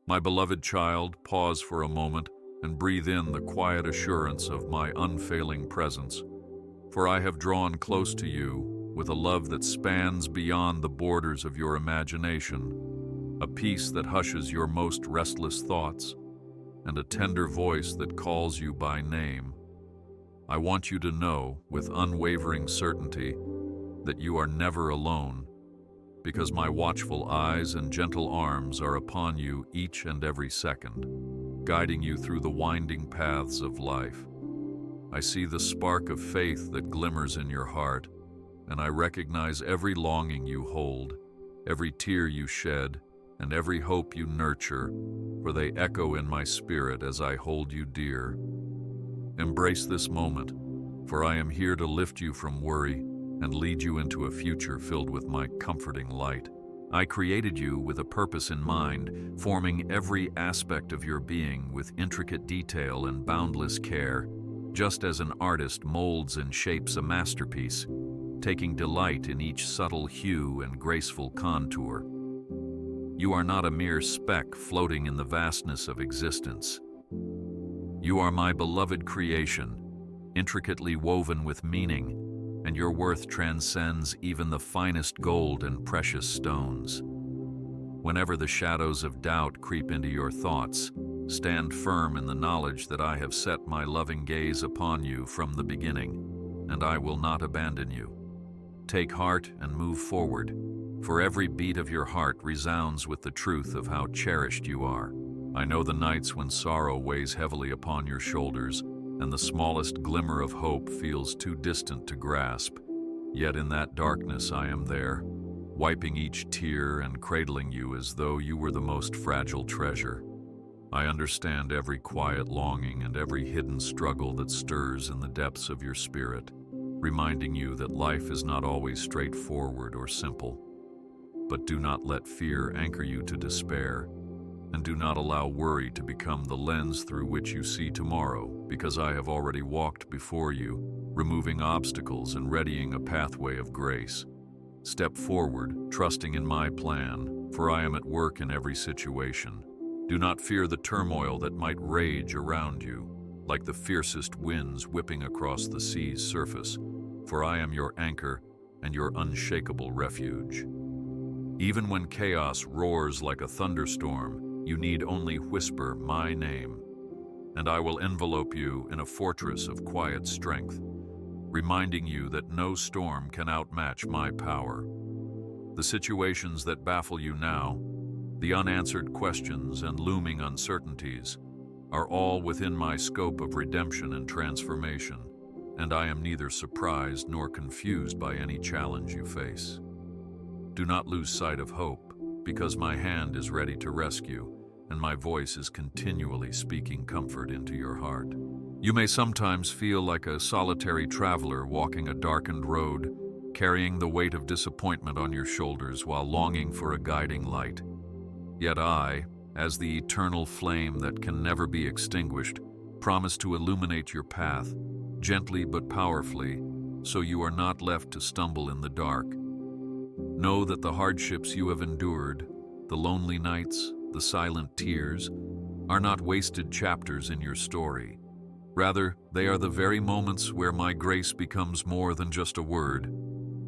My beloved child, pause for a moment and breathe in the quiet assurance of my unfailing presence. For I have drawn close to you with a love that spans beyond the borders of your imagination, a peace that hushes your most restless thoughts, and a tender voice that calls you by name. I want you to know with unwavering certainty that you are never alone, because my watchful eyes and gentle arms are upon you each and every second, guiding you through the winding paths of life. I see the spark of faith that glimmers in your heart, and I recognize every longing you hold, every tear you shed, and every hope you nurture, for they echo in my spirit as I hold you dear. Embrace this moment, for I am here to lift you from worry and lead you into a future filled with my comforting light. I created you with a purpose in mind, forming every aspect of your being with intricate detail and boundless care, just as an artist molds and shapes a masterpiece, taking delight in each subtle hue and graceful contour. You are not a mere speck floating in the vastness of existence. You are my beloved creation, intricately woven with meaning, and your worth transcends even the finest gold and precious stones. Whenever the shadows of doubt creep into your thoughts, stand firm in the knowledge that I have set my loving gaze upon you from the beginning, and I will not abandon you. Take heart and move forward, for every beat of your heart resounds with the truth of how cherished you are. I know the nights when sorrow weighs heavily upon your shoulders, and the smallest glimmer of hope feels too distant to grasp. Yet in that darkness I am there, wiping each tear and cradling you as though you were the most fragile treasure. I understand every quiet longing and every hidden struggle that stirs in the depths of your spirit, reminding you that life is not always straightforward or simple. But do not let fear anchor you to despair, and do not allow worry to become the lens through which you see tomorrow, because I have already walked before you, removing obstacles and readying a pathway of grace. Step forward, trusting in my plan, for I am at work in every situation. Do not fear the turmoil that might rage around you, like the fiercest winds whipping across the sea's surface, for I am your anchor and your unshakable refuge. Even when chaos roars like a thunderstorm, you need only whisper my name, and I will envelope you in a fortress of quiet strength, reminding you that no storm can outmatch my power. The situations that baffle you now, the unanswered questions and looming uncertainties, are all within my scope of redemption and transformation, and I am neither surprised nor confused by any challenge you face. Do not lose sight of hope, because my hand is ready to rescue, and my voice is continually speaking comfort into your heart. You may sometimes feel like a solitary traveler walking a darkened road, carrying the weight of disappointment on your shoulders while longing for a guiding light. Yet I, as the eternal flame that can never be extinguished, promise to illuminate your path, gently but powerfully, so you are not left to stumble in the dark. Know that the hardships you have endured, the lonely nights, the silent tears, are not wasted chapters in your story. Rather, they are the very moments where my grace becomes more than just a word.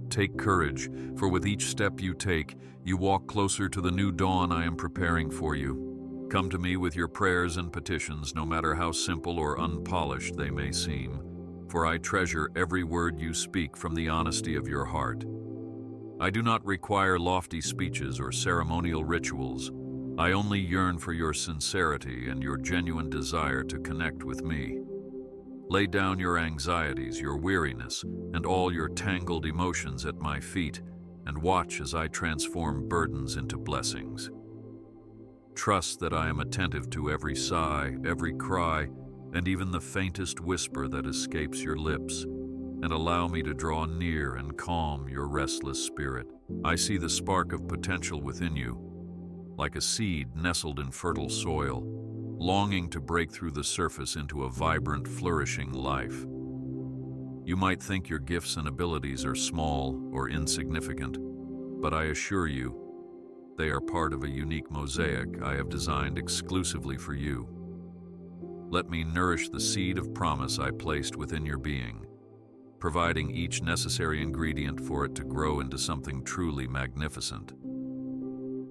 Take courage, for with each step you take, you walk closer to the new dawn I am preparing for you. Come to me with your prayers and petitions, no matter how simple or unpolished they may seem, for I treasure every word you speak from the honesty of your heart. I do not require lofty speeches or ceremonial rituals. I only yearn for your sincerity and your genuine desire to connect with me. Lay down your anxieties, your weariness, and all your tangled emotions at my feet, and watch as I transform burdens into blessings. Trust that I am attentive to every sigh, every cry, and even the faintest whisper that escapes your lips, and allow me to draw near and calm your restless spirit. I see the spark of potential within you, like a seed nestled in fertile soil, longing to break through the surface into a vibrant, flourishing life. You might think your gifts and abilities are small or insignificant, but I assure you, They are part of a unique mosaic I have designed exclusively for you. Let me nourish the seed of promise I placed within your being, providing each necessary ingredient for it to grow into something truly magnificent.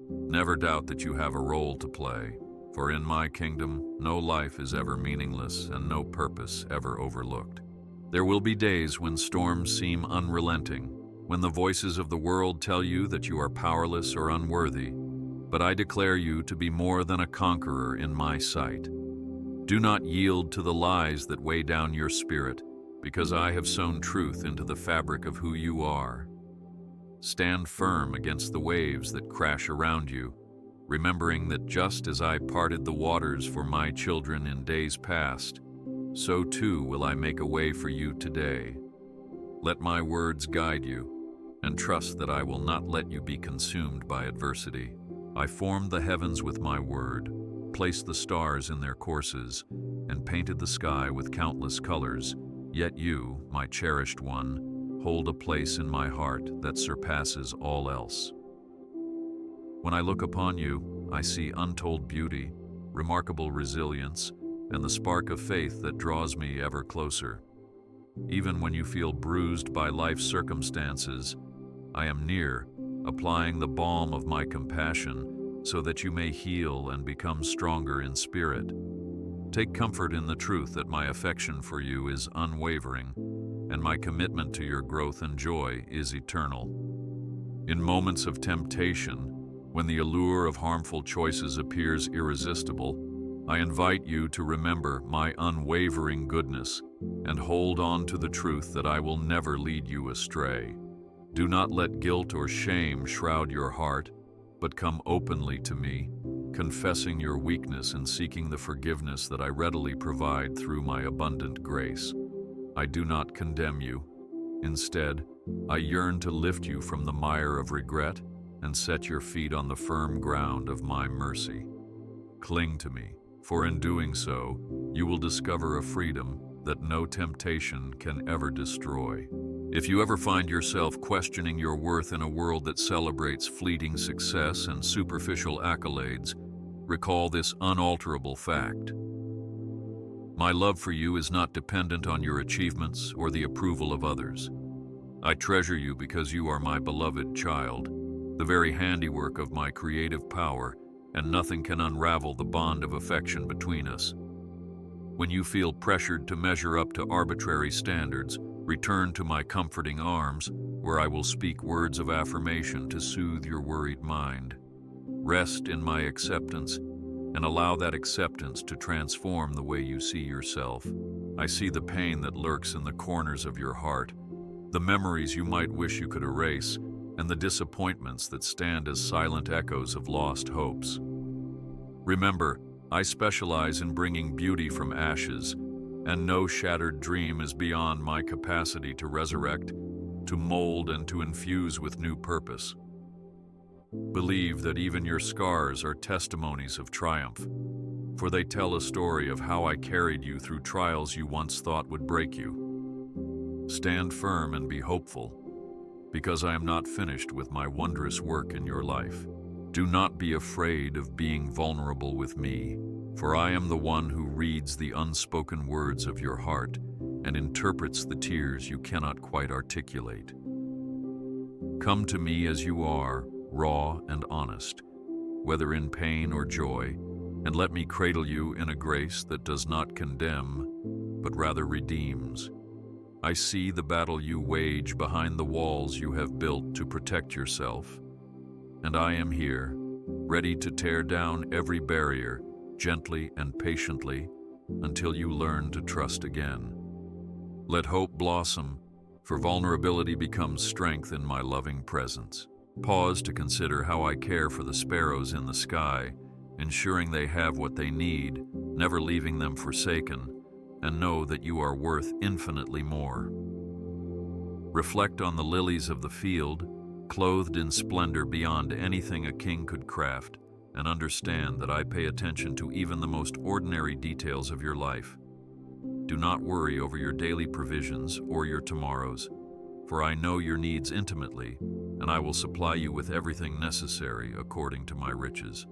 Never doubt that you have a role to play, for in my kingdom, no life is ever meaningless and no purpose ever overlooked. There will be days when storms seem unrelenting, when the voices of the world tell you that you are powerless or unworthy, but I declare you to be more than a conqueror in my sight. Do not yield to the lies that weigh down your spirit, because I have sown truth into the fabric of who you are. Stand firm against the waves that crash around you, remembering that just as I parted the waters for my children in days past, so too will I make a way for you today. Let my words guide you, and trust that I will not let you be consumed by adversity. I formed the heavens with my word, placed the stars in their courses, and painted the sky with countless colors. Yet you, my cherished one, hold a place in my heart that surpasses all else. When I look upon you, I see untold beauty, remarkable resilience, and the spark of faith that draws me ever closer. Even when you feel bruised by life's circumstances, I am near, applying the balm of my compassion so that you may heal and become stronger in spirit. Take comfort in the truth that my affection for you is unwavering, and my commitment to your growth and joy is eternal. In moments of temptation, when the allure of harmful choices appears irresistible, I invite you to remember my unwavering goodness and hold on to the truth that I will never lead you astray. Do not let guilt or shame shroud your heart, but come openly to me, confessing your weakness and seeking the forgiveness that I readily provide through my abundant grace. I do not condemn you. Instead, I yearn to lift you from the mire of regret and set your feet on the firm ground of my mercy. Cling to me, for in doing so, you will discover a freedom that no temptation can ever destroy. If you ever find yourself questioning your worth in a world that celebrates fleeting success and superficial accolades, recall this unalterable fact. My love for you is not dependent on your achievements or the approval of others. I treasure you because you are my beloved child, the very handiwork of my creative power, and nothing can unravel the bond of affection between us. When you feel pressured to measure up to arbitrary standards, return to my comforting arms, where I will speak words of affirmation to soothe your worried mind. Rest in my acceptance, and allow that acceptance to transform the way you see yourself. I see the pain that lurks in the corners of your heart, the memories you might wish you could erase, and the disappointments that stand as silent echoes of lost hopes. Remember, I specialize in bringing beauty from ashes, and no shattered dream is beyond my capacity to resurrect, to mold, and to infuse with new purpose. Believe that even your scars are testimonies of triumph, for they tell a story of how I carried you through trials you once thought would break you. Stand firm and be hopeful, because I am not finished with my wondrous work in your life. Do not be afraid of being vulnerable with me, for I am the one who reads the unspoken words of your heart and interprets the tears you cannot quite articulate. Come to me as you are, raw and honest, whether in pain or joy, and let me cradle you in a grace that does not condemn, but rather redeems. I see the battle you wage behind the walls you have built to protect yourself, and I am here, ready to tear down every barrier, gently and patiently, until you learn to trust again. Let hope blossom, for vulnerability becomes strength in my loving presence. Pause to consider how I care for the sparrows in the sky, ensuring they have what they need, never leaving them forsaken, and know that you are worth infinitely more. Reflect on the lilies of the field, clothed in splendor beyond anything a king could craft, and understand that I pay attention to even the most ordinary details of your life. Do not worry over your daily provisions or your tomorrows, for I know your needs intimately, and I will supply you with everything necessary according to my riches.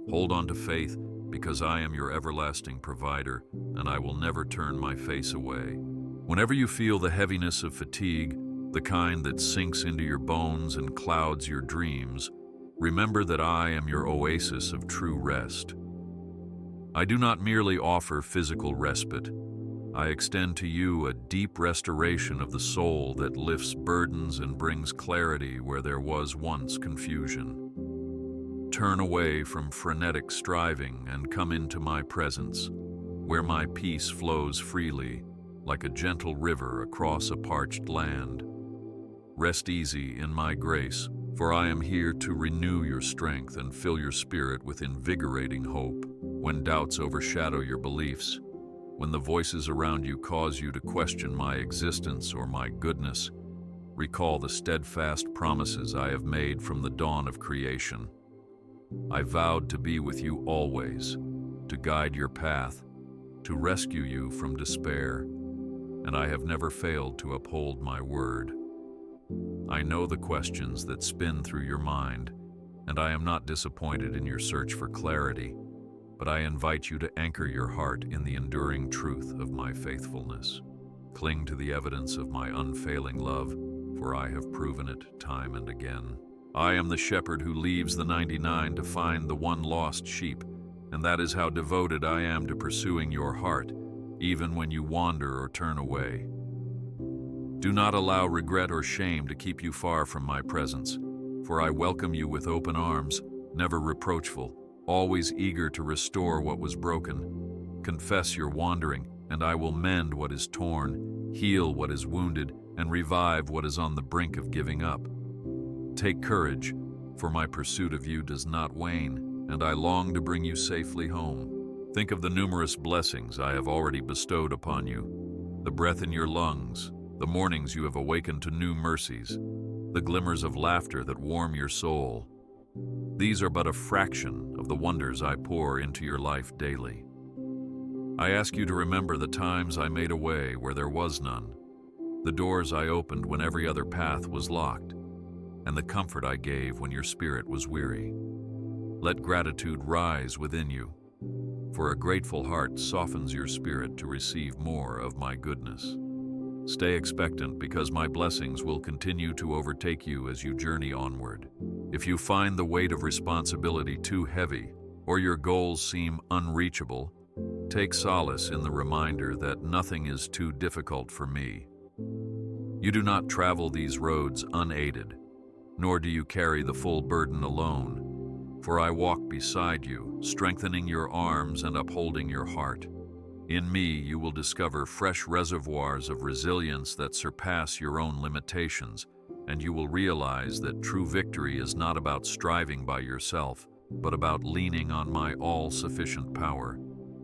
Hold on to faith, because I am your everlasting provider, and I will never turn my face away. Whenever you feel the heaviness of fatigue, the kind that sinks into your bones and clouds your dreams, remember that I am your oasis of true rest. I do not merely offer physical respite. I extend to you a deep restoration of the soul that lifts burdens and brings clarity where there was once confusion. Turn away from frenetic striving and come into my presence, where my peace flows freely, like a gentle river across a parched land. Rest easy in my grace, for I am here to renew your strength and fill your spirit with invigorating hope. When doubts overshadow your beliefs, when the voices around you cause you to question my existence or my goodness, recall the steadfast promises I have made from the dawn of creation. I vowed to be with you always, to guide your path, to rescue you from despair, and I have never failed to uphold my word. I know the questions that spin through your mind, and I am not disappointed in your search for clarity, but I invite you to anchor your heart in the enduring truth of my faithfulness. Cling to the evidence of my unfailing love, for I have proven it time and again. I am the shepherd who leaves the 99 to find the one lost sheep, and that is how devoted I am to pursuing your heart, even when you wander or turn away. Do not allow regret or shame to keep you far from my presence, for I welcome you with open arms, never reproachful, always eager to restore what was broken. Confess your wandering, and I will mend what is torn, heal what is wounded, and revive what is on the brink of giving up. Take courage, for my pursuit of you does not wane, and I long to bring you safely home. Think of the numerous blessings I have already bestowed upon you, the breath in your lungs, the mornings you have awakened to new mercies, the glimmers of laughter that warm your soul. These are but a fraction of the wonders I pour into your life daily. I ask you to remember the times I made a way where there was none, the doors I opened when every other path was locked, and the comfort I gave when your spirit was weary. Let gratitude rise within you, for a grateful heart softens your spirit to receive more of my goodness. Stay expectant, because my blessings will continue to overtake you as you journey onward. If you find the weight of responsibility too heavy, or your goals seem unreachable, take solace in the reminder that nothing is too difficult for me. You do not travel these roads unaided, nor do you carry the full burden alone, for I walk beside you, strengthening your arms and upholding your heart. In me, you will discover fresh reservoirs of resilience that surpass your own limitations, and you will realize that true victory is not about striving by yourself, but about leaning on my all-sufficient power.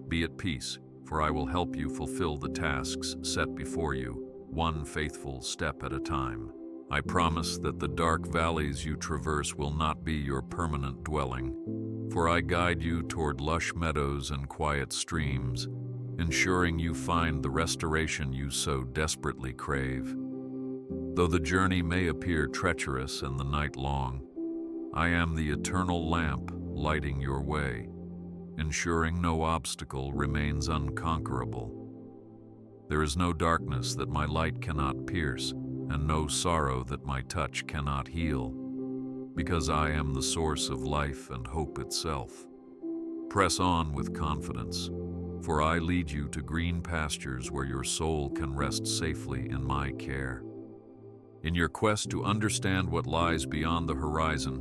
Be at peace, for I will help you fulfill the tasks set before you, one faithful step at a time. I promise that the dark valleys you traverse will not be your permanent dwelling, for I guide you toward lush meadows and quiet streams, ensuring you find the restoration you so desperately crave. Though the journey may appear treacherous and the night long, I am the eternal lamp lighting your way, ensuring no obstacle remains unconquerable. There is no darkness that my light cannot pierce, and no sorrow that my touch cannot heal, because I am the source of life and hope itself. Press on with confidence, for I lead you to green pastures where your soul can rest safely in my care. In your quest to understand what lies beyond the horizon,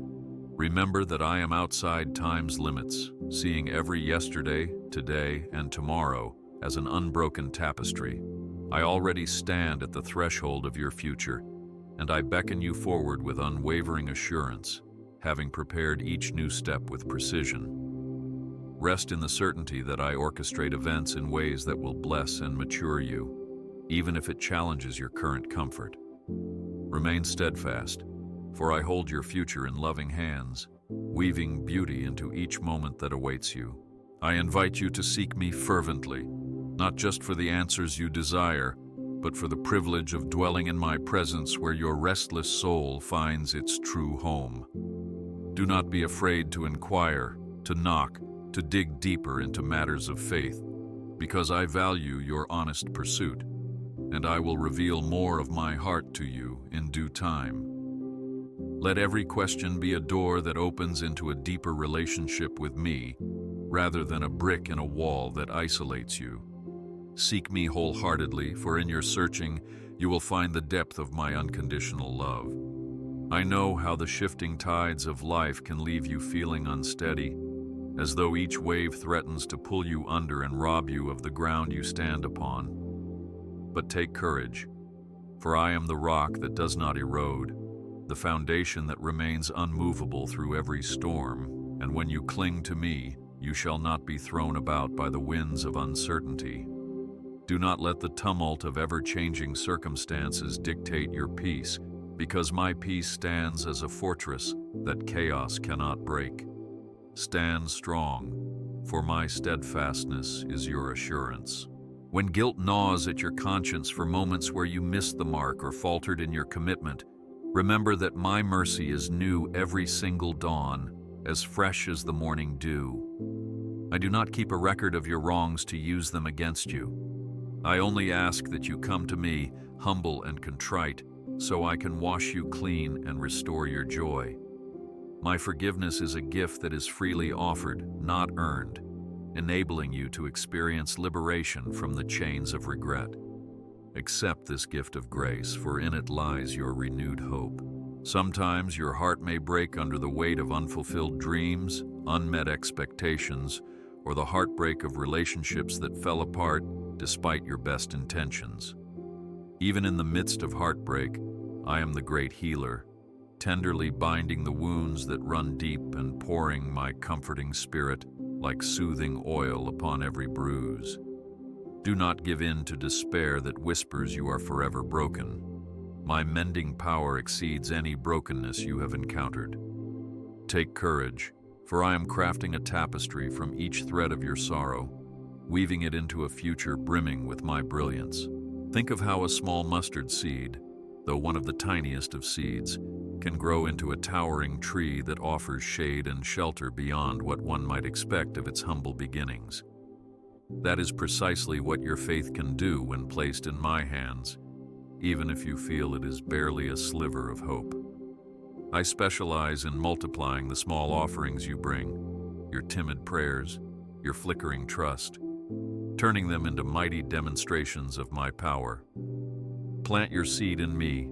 remember that I am outside time's limits, seeing every yesterday, today, and tomorrow as an unbroken tapestry. I already stand at the threshold of your future, and I beckon you forward with unwavering assurance, having prepared each new step with precision. Rest in the certainty that I orchestrate events in ways that will bless and mature you, even if it challenges your current comfort. Remain steadfast, for I hold your future in loving hands, weaving beauty into each moment that awaits you. I invite you to seek me fervently, not just for the answers you desire, but for the privilege of dwelling in my presence where your restless soul finds its true home. Do not be afraid to inquire, to knock, to dig deeper into matters of faith, because I value your honest pursuit, and I will reveal more of my heart to you in due time. Let every question be a door that opens into a deeper relationship with me, rather than a brick in a wall that isolates you. Seek me wholeheartedly, for in your searching, you will find the depth of my unconditional love. I know how the shifting tides of life can leave you feeling unsteady, as though each wave threatens to pull you under and rob you of the ground you stand upon. But take courage, for I am the rock that does not erode, the foundation that remains unmovable through every storm, and when you cling to me, you shall not be thrown about by the winds of uncertainty. Do not let the tumult of ever-changing circumstances dictate your peace, because my peace stands as a fortress that chaos cannot break. Stand strong, for my steadfastness is your assurance. When guilt gnaws at your conscience for moments where you missed the mark or faltered in your commitment, remember that my mercy is new every single dawn, as fresh as the morning dew. I do not keep a record of your wrongs to use them against you. I only ask that you come to me, humble and contrite, so I can wash you clean and restore your joy. My forgiveness is a gift that is freely offered, not earned, enabling you to experience liberation from the chains of regret. Accept this gift of grace, for in it lies your renewed hope. Sometimes your heart may break under the weight of unfulfilled dreams, unmet expectations, or the heartbreak of relationships that fell apart despite your best intentions. Even in the midst of heartbreak, I am the great healer, tenderly binding the wounds that run deep and pouring my comforting spirit like soothing oil upon every bruise. Do not give in to despair that whispers you are forever broken. My mending power exceeds any brokenness you have encountered. Take courage, for I am crafting a tapestry from each thread of your sorrow, weaving it into a future brimming with my brilliance. Think of how a small mustard seed, though one of the tiniest of seeds, can grow into a towering tree that offers shade and shelter beyond what one might expect of its humble beginnings. That is precisely what your faith can do when placed in my hands, even if you feel it is barely a sliver of hope. I specialize in multiplying the small offerings you bring, your timid prayers, your flickering trust, turning them into mighty demonstrations of my power. Plant your seed in me,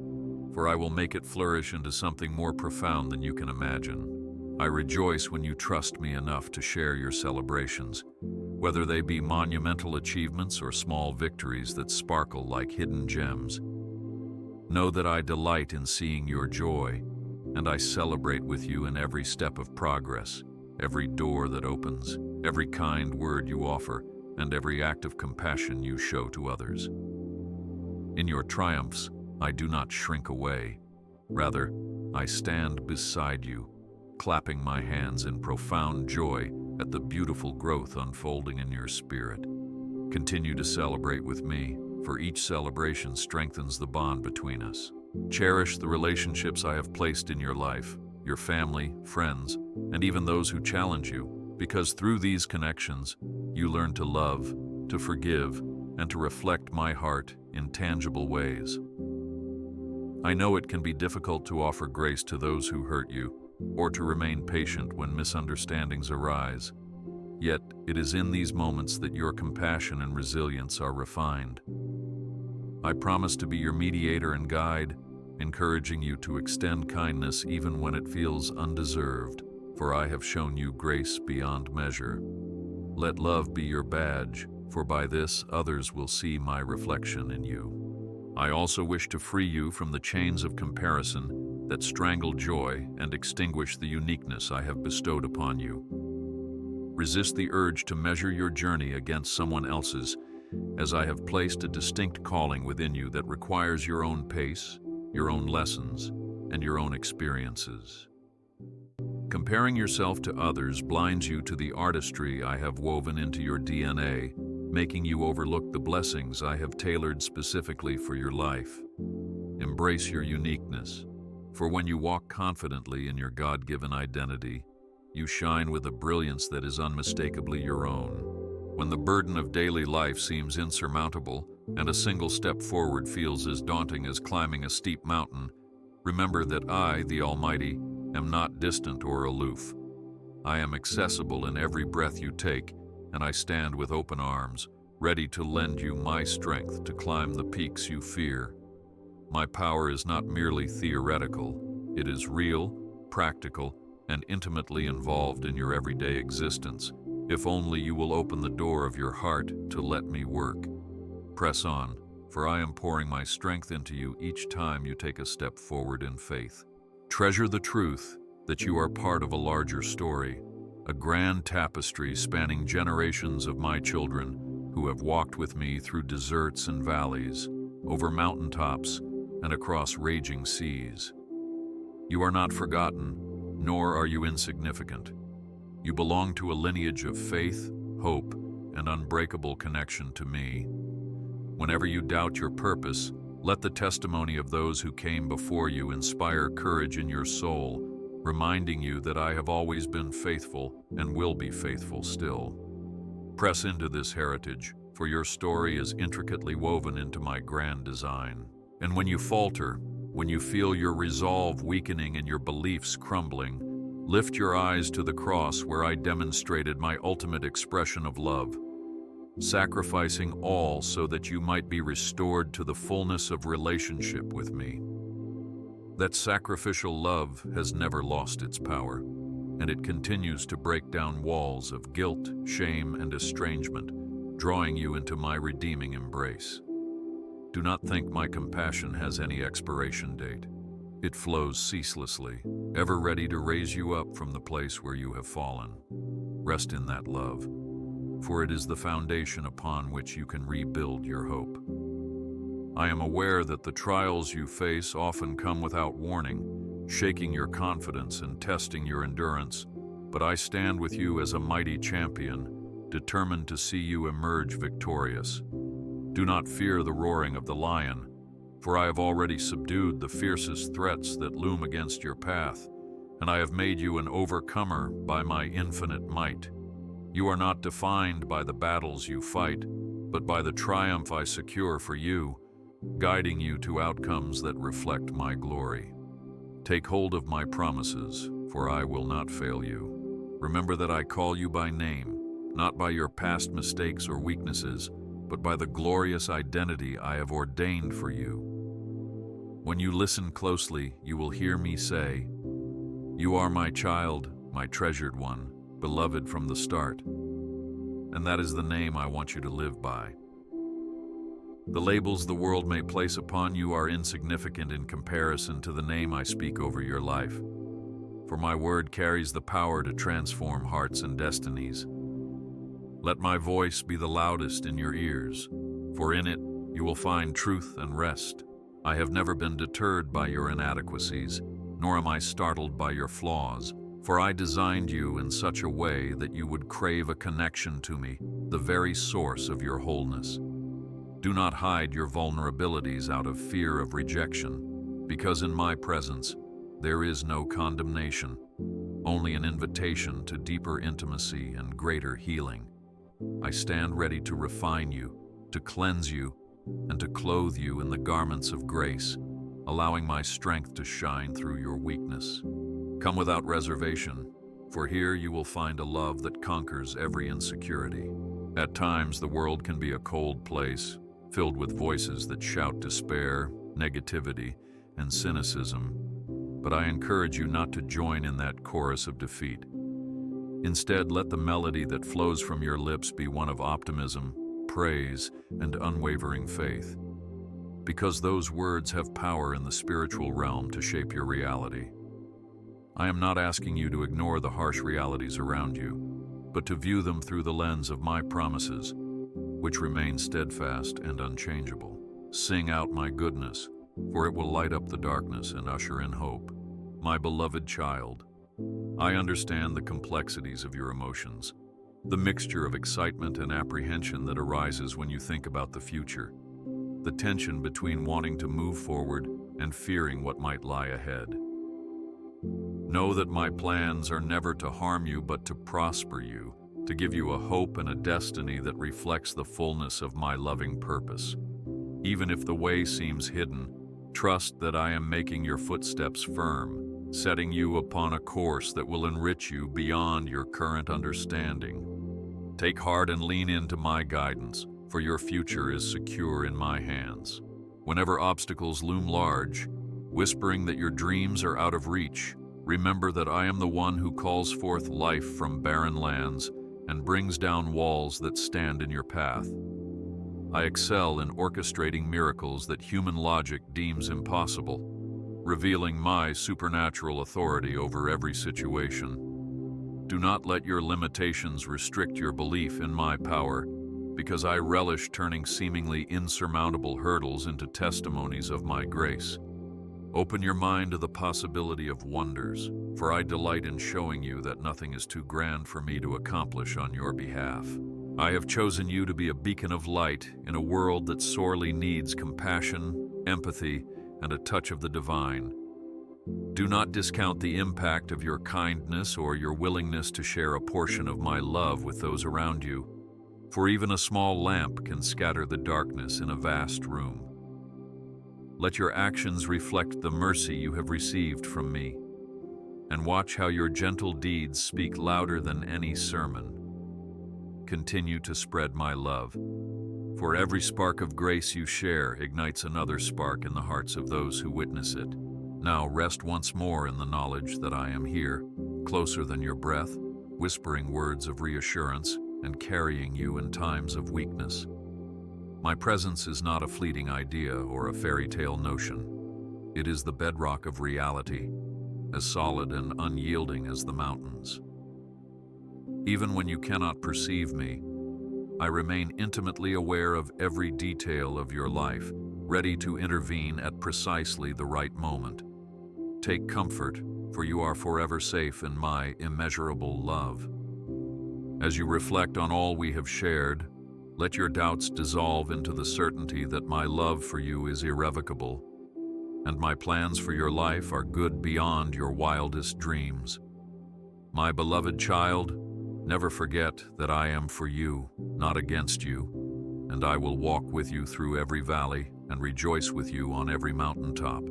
for I will make it flourish into something more profound than you can imagine. I rejoice when you trust me enough to share your celebrations, whether they be monumental achievements or small victories that sparkle like hidden gems. Know that I delight in seeing your joy, and I celebrate with you in every step of progress, every door that opens, every kind word you offer, and every act of compassion you show to others. In your triumphs, I do not shrink away. Rather, I stand beside you, clapping my hands in profound joy at the beautiful growth unfolding in your spirit. Continue to celebrate with me, for each celebration strengthens the bond between us. Cherish the relationships I have placed in your life, your family, friends, and even those who challenge you, because through these connections, you learn to love, to forgive, and to reflect my heart in tangible ways. I know it can be difficult to offer grace to those who hurt you, or to remain patient when misunderstandings arise. Yet, it is in these moments that your compassion and resilience are refined. I promise to be your mediator and guide, encouraging you to extend kindness even when it feels undeserved, for I have shown you grace beyond measure. Let love be your badge, for by this others will see my reflection in you. I also wish to free you from the chains of comparison that strangle joy and extinguish the uniqueness I have bestowed upon you. Resist the urge to measure your journey against someone else's, as I have placed a distinct calling within you that requires your own pace, your own lessons, and your own experiences. Comparing yourself to others blinds you to the artistry I have woven into your DNA, making you overlook the blessings I have tailored specifically for your life. Embrace your uniqueness, for when you walk confidently in your God-given identity, you shine with a brilliance that is unmistakably your own. When the burden of daily life seems insurmountable and a single step forward feels as daunting as climbing a steep mountain, remember that I, the Almighty, am not distant or aloof. I am accessible in every breath you take, and I stand with open arms, ready to lend you my strength to climb the peaks you fear. My power is not merely theoretical, it is real, practical, and intimately involved in your everyday existence, if only you will open the door of your heart to let me work. Press on, for I am pouring my strength into you each time you take a step forward in faith. Treasure the truth that you are part of a larger story, a grand tapestry spanning generations of my children who have walked with me through deserts and valleys, over mountaintops, and across raging seas. You are not forgotten, nor are you insignificant. You belong to a lineage of faith, hope, and unbreakable connection to me. Whenever you doubt your purpose, let the testimony of those who came before you inspire courage in your soul, reminding you that I have always been faithful and will be faithful still. Press into this heritage, for your story is intricately woven into my grand design. And when you falter, when you feel your resolve weakening and your beliefs crumbling, lift your eyes to the cross where I demonstrated my ultimate expression of love, sacrificing all so that you might be restored to the fullness of relationship with me. That sacrificial love has never lost its power, and it continues to break down walls of guilt, shame, and estrangement, drawing you into my redeeming embrace. Do not think my compassion has any expiration date. It flows ceaselessly, ever ready to raise you up from the place where you have fallen. Rest in that love, for it is the foundation upon which you can rebuild your hope. I am aware that the trials you face often come without warning, shaking your confidence and testing your endurance, but I stand with you as a mighty champion, determined to see you emerge victorious. Do not fear the roaring of the lion, for I have already subdued the fiercest threats that loom against your path, and I have made you an overcomer by my infinite might. You are not defined by the battles you fight, but by the triumph I secure for you, guiding you to outcomes that reflect my glory. Take hold of my promises, for I will not fail you. Remember that I call you by name, not by your past mistakes or weaknesses, but by the glorious identity I have ordained for you. When you listen closely, you will hear me say, "You are my child, my treasured one, beloved from the start." And that is the name I want you to live by. The labels the world may place upon you are insignificant in comparison to the name I speak over your life, for my word carries the power to transform hearts and destinies. Let my voice be the loudest in your ears, for in it you will find truth and rest. I have never been deterred by your inadequacies, nor am I startled by your flaws, for I designed you in such a way that you would crave a connection to me, the very source of your wholeness. Do not hide your vulnerabilities out of fear of rejection, because in my presence there is no condemnation, only an invitation to deeper intimacy and greater healing. I stand ready to refine you, to cleanse you, and to clothe you in the garments of grace, allowing my strength to shine through your weakness. Come without reservation, for here you will find a love that conquers every insecurity. At times, the world can be a cold place, filled with voices that shout despair, negativity, and cynicism, but I encourage you not to join in that chorus of defeat. Instead, let the melody that flows from your lips be one of optimism, praise, and unwavering faith, because those words have power in the spiritual realm to shape your reality. I am not asking you to ignore the harsh realities around you, but to view them through the lens of my promises, which remain steadfast and unchangeable. Sing out my goodness, for it will light up the darkness and usher in hope. My beloved child, I understand the complexities of your emotions, the mixture of excitement and apprehension that arises when you think about the future, the tension between wanting to move forward and fearing what might lie ahead. Know that my plans are never to harm you but to prosper you, to give you a hope and a destiny that reflects the fullness of my loving purpose. Even if the way seems hidden, trust that I am making your footsteps firm, setting you upon a course that will enrich you beyond your current understanding. Take heart and lean into my guidance, for your future is secure in my hands. Whenever obstacles loom large, whispering that your dreams are out of reach, remember that I am the one who calls forth life from barren lands and brings down walls that stand in your path. I excel in orchestrating miracles that human logic deems impossible, revealing my supernatural authority over every situation. Do not let your limitations restrict your belief in my power, because I relish turning seemingly insurmountable hurdles into testimonies of my grace. Open your mind to the possibility of wonders, for I delight in showing you that nothing is too grand for me to accomplish on your behalf. I have chosen you to be a beacon of light in a world that sorely needs compassion, empathy, and a touch of the divine. Do not discount the impact of your kindness or your willingness to share a portion of my love with those around you, for even a small lamp can scatter the darkness in a vast room. Let your actions reflect the mercy you have received from me, and watch how your gentle deeds speak louder than any sermon. Continue to spread my love, for every spark of grace you share ignites another spark in the hearts of those who witness it. Now rest once more in the knowledge that I am here, closer than your breath, whispering words of reassurance and carrying you in times of weakness. My presence is not a fleeting idea or a fairy tale notion. It is the bedrock of reality, as solid and unyielding as the mountains. Even when you cannot perceive me, I remain intimately aware of every detail of your life, ready to intervene at precisely the right moment. Take comfort, for you are forever safe in my immeasurable love. As you reflect on all we have shared, let your doubts dissolve into the certainty that my love for you is irrevocable, and my plans for your life are good beyond your wildest dreams. My beloved child, never forget that I am for you, not against you, and I will walk with you through every valley and rejoice with you on every mountaintop.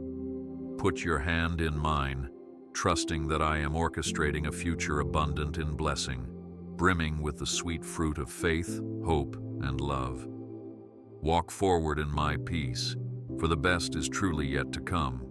Put your hand in mine, trusting that I am orchestrating a future abundant in blessing, brimming with the sweet fruit of faith, hope, and love. Walk forward in my peace, for the best is truly yet to come.